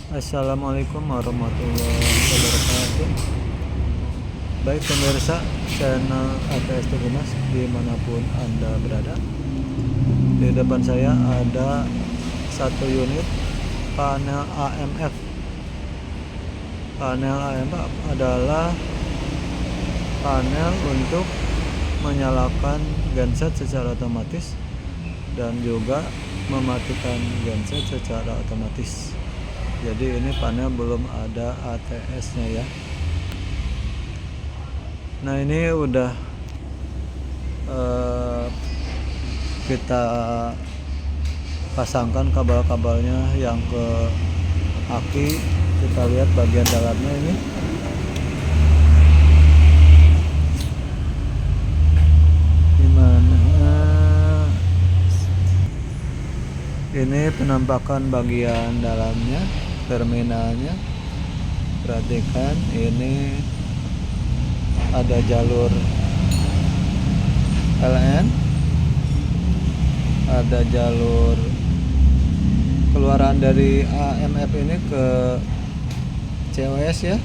Assalamualaikum warahmatullahi wabarakatuh. Baik pemirsa channel ATS Tegumas dimanapun Anda berada, di depan saya ada satu unit panel AMF. Panel AMF adalah panel untuk menyalakan genset secara otomatis dan juga mematikan genset secara otomatis. Jadi ini panel belum ada ATS-nya ya. Nah ini udah kita pasangkan kabel-kabelnya yang ke aki. Kita lihat bagian dalamnya ini. Dimana ini penampakan bagian dalamnya, terminalnya. Perhatikan ini ada jalur LN, ada jalur keluaran dari AMF ini ke COS ya,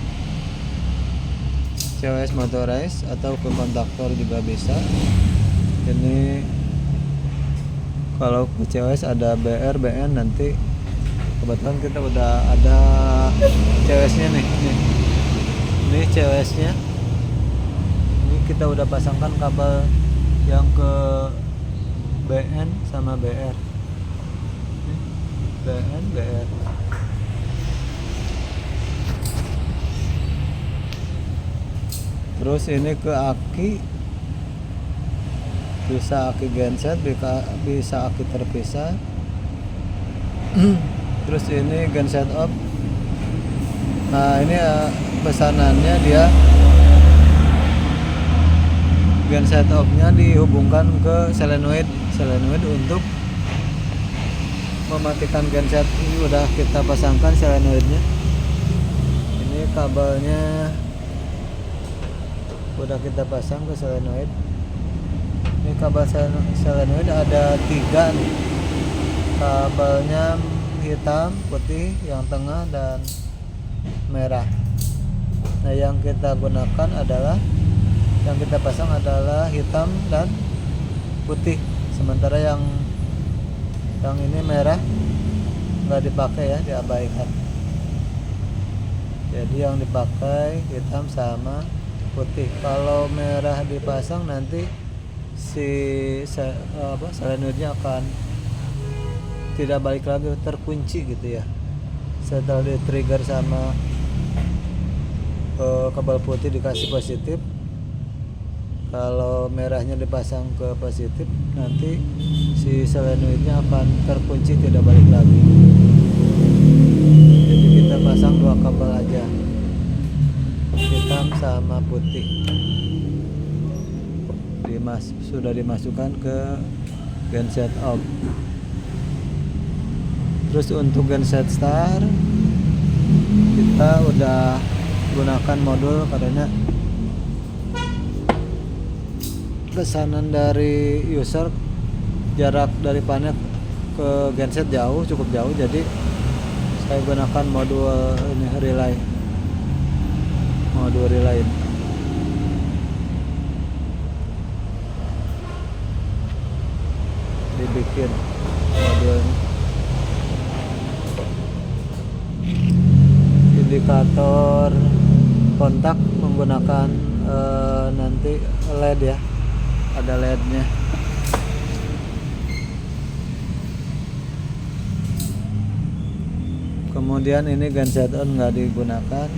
COS motorized atau ke kontaktor juga bisa. Ini kalau ke COS ada BR, BN, nanti kebetulan kita udah ada COS-nya nih. Ini COS-nya. Ini kita udah pasangkan kabel yang ke BN sama BR. Ini BN, BR. Terus ini ke aki. Bisa aki genset, bisa aki terpisah. Terus ini genset off. Nah ini pesanannya dia genset off nya dihubungkan ke solenoid untuk mematikan genset. Ini udah kita pasangkan solenoidnya. Ini kabelnya udah kita pasang ke solenoid. Ini kabel solenoid ada 3 nih. Kabelnya hitam, putih, yang tengah dan merah. Nah yang kita gunakan adalah, yang kita pasang adalah hitam dan putih. Sementara yang ini merah nggak dipakai ya, diabaikan. Jadi yang dipakai hitam sama putih. Kalau merah dipasang nanti solenoidnya akan tidak balik lagi, terkunci gitu ya. Setelah di trigger sama kabel putih dikasih positif, kalau merahnya dipasang ke positif, nanti si solenoidnya akan terkunci, tidak balik lagi. Jadi kita pasang 2 kabel aja, hitam sama putih. Sudah dimasukkan ke genset off. Terus untuk genset start kita udah gunakan modul karena pesanan dari user, jarak dari panel ke genset jauh, cukup jauh, jadi saya gunakan modul ini relay, modul relay. Dibikin modulnya. Indikator kontak menggunakan nanti LED ya, ada LED-nya. Kemudian ini genset on nggak digunakan.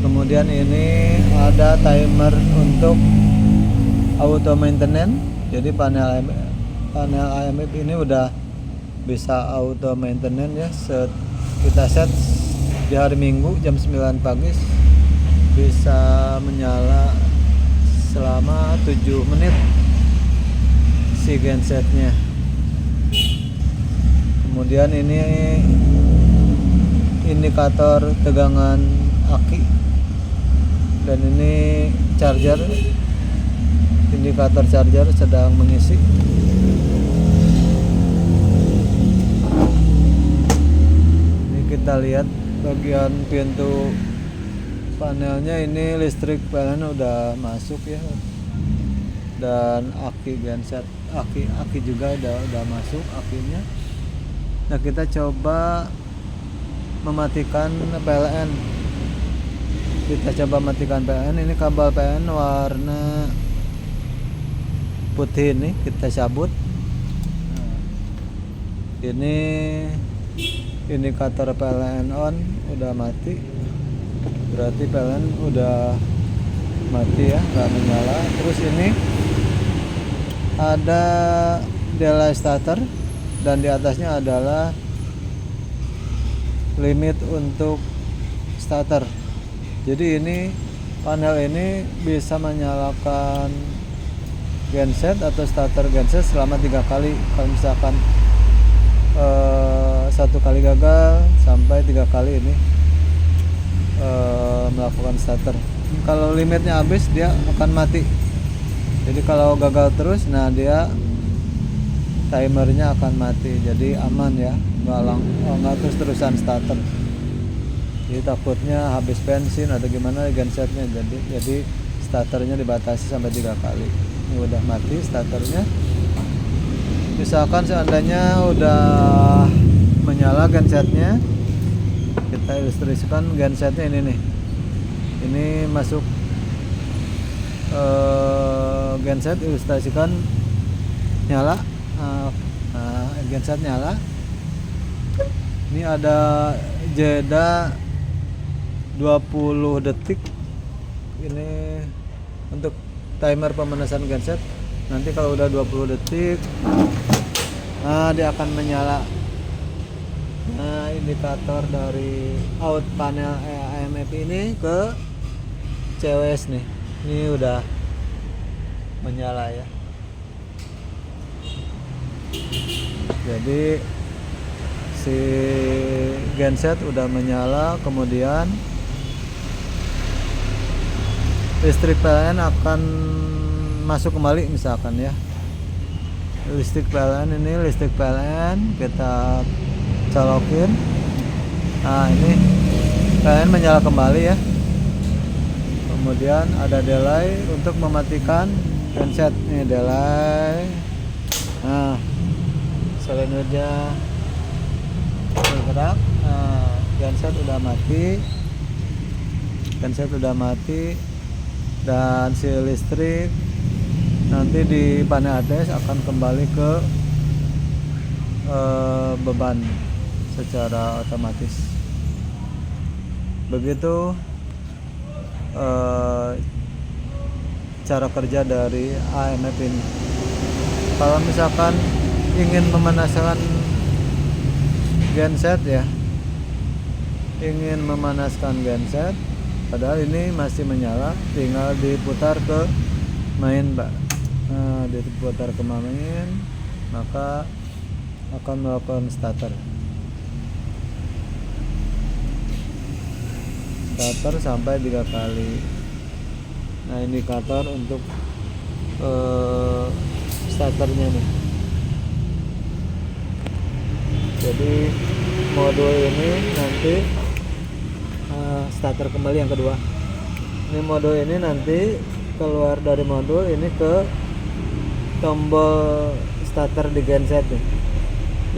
Kemudian ini ada timer untuk auto maintenance. Jadi panel AMF ini udah bisa auto maintenance ya. Kita set di hari Minggu jam 9 pagi bisa menyala selama 7 menit si gensetnya. Kemudian ini indikator tegangan aki, dan ini charger, indikator charger sedang mengisi. kita lihat bagian pintu panelnya, ini listrik PLN udah masuk ya, dan aki genset aki juga udah masuk akinya. Nah, kita coba mematikan PLN. Kita coba matikan PLN. Ini kabel PLN warna putih, ini kita cabut. Nah, ini indikator PLN on udah mati, berarti PLN udah mati ya, nggak menyala. Terus ini ada delay starter dan di atasnya adalah limit untuk starter. Jadi ini panel ini bisa menyalakan genset atau starter genset selama 3 kali. Kalau misalkan 1 kali gagal sampai 3 kali ini melakukan starter. Kalau limitnya habis dia akan mati. Jadi kalau gagal terus, nah dia timernya akan mati. Jadi aman ya, nggak terus-terusan starter. Jadi takutnya habis bensin atau gimana gensetnya. Jadi starternya dibatasi sampai 3 kali. Ini udah mati starternya. Misalkan seandainya udah menyala gensetnya, kita ilustrasikan gensetnya ini nih. Ini masuk genset, ilustrasikan nyala. Genset nyala. Ini ada jeda 20 detik. Ini untuk timer pemanasan genset. Nanti kalau udah 20 detik, nah dia akan menyala. Nah, indikator dari out panel AMF ini ke CWS nih. Ini udah menyala ya. Jadi si genset udah menyala, kemudian listrik PLN akan masuk kembali misalkan ya. Listrik PLN kita colokin. Nah, ini PLN menyala kembali ya. Kemudian ada delay untuk mematikan genset. Ini delay. Nah, solenoidnya bergerak. Nah, genset udah mati. Dan si listrik nanti di panel ATS akan kembali ke beban secara otomatis. Begitu cara kerja dari AMF ini. Kalau misalkan ingin memanaskan genset ya, padahal ini masih menyala, tinggal diputar ke main, Pak. Nah, diputar ke main, maka akan melakukan starter sampai 3 kali. Nah, indikator untuk starternya nih. Jadi modul ini nanti starter kembali yang kedua. Ini modul ini nanti keluar dari modul ini ke tombol starter di genset nih,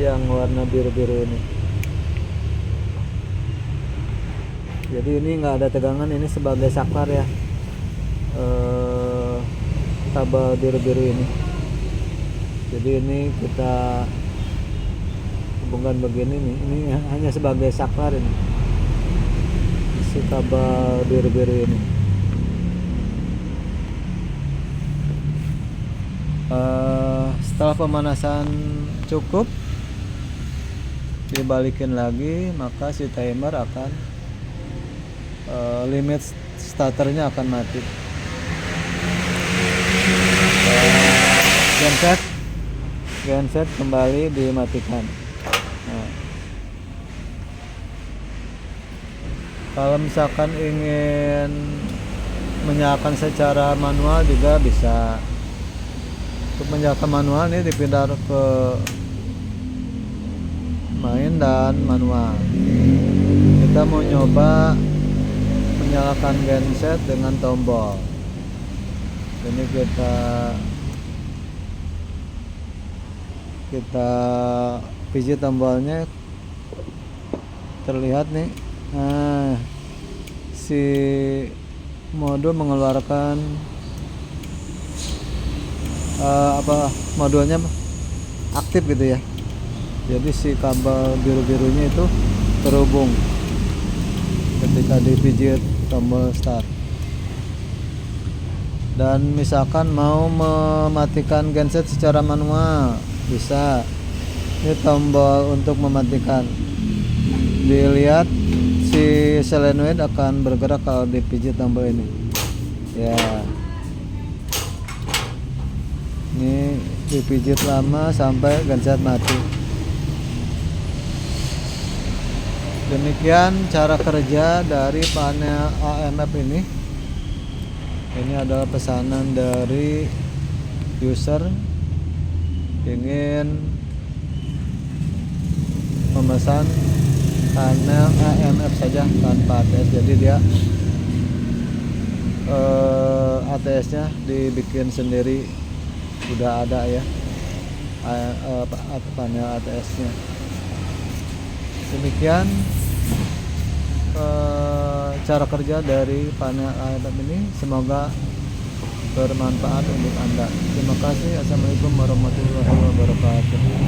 yang warna biru-biru ini. Jadi ini nggak ada tegangan, ini sebagai saklar ya, kabel biru-biru ini. Jadi ini kita hubungkan begini nih, ini hanya sebagai saklar ini, si kabel biru-biru ini. Setelah pemanasan cukup, dibalikin lagi, maka si timer akan limit starternya akan mati. Genset kembali dimatikan. Nah, kalau misalkan ingin menyalakan secara manual juga bisa. Untuk menyalakan manual ini dipindah ke main dan manual. Kita mau nyoba menyalakan genset dengan tombol. Ini kita pijit tombolnya, terlihat nih. Nah, si mode mengeluarkan modulnya aktif gitu ya. Jadi si kabel biru-birunya itu terhubung ketika dipijit tombol start. Dan misalkan mau mematikan genset secara manual, bisa. Ini tombol untuk mematikan. Dilihat si solenoid akan bergerak kalau dipijit tombol ini. Ya. Ini dipijit lama sampai genset mati. Demikian cara kerja dari panel AMF ini. Ini adalah pesanan dari user ingin memesan panel AMF saja tanpa ATS. Jadi dia ATS-nya dibikin sendiri, udah ada ya panel ATS-nya. Demikian cara kerja dari panel AMF ini. Semoga bermanfaat untuk Anda. Terima kasih. Assalamualaikum warahmatullahi wabarakatuh.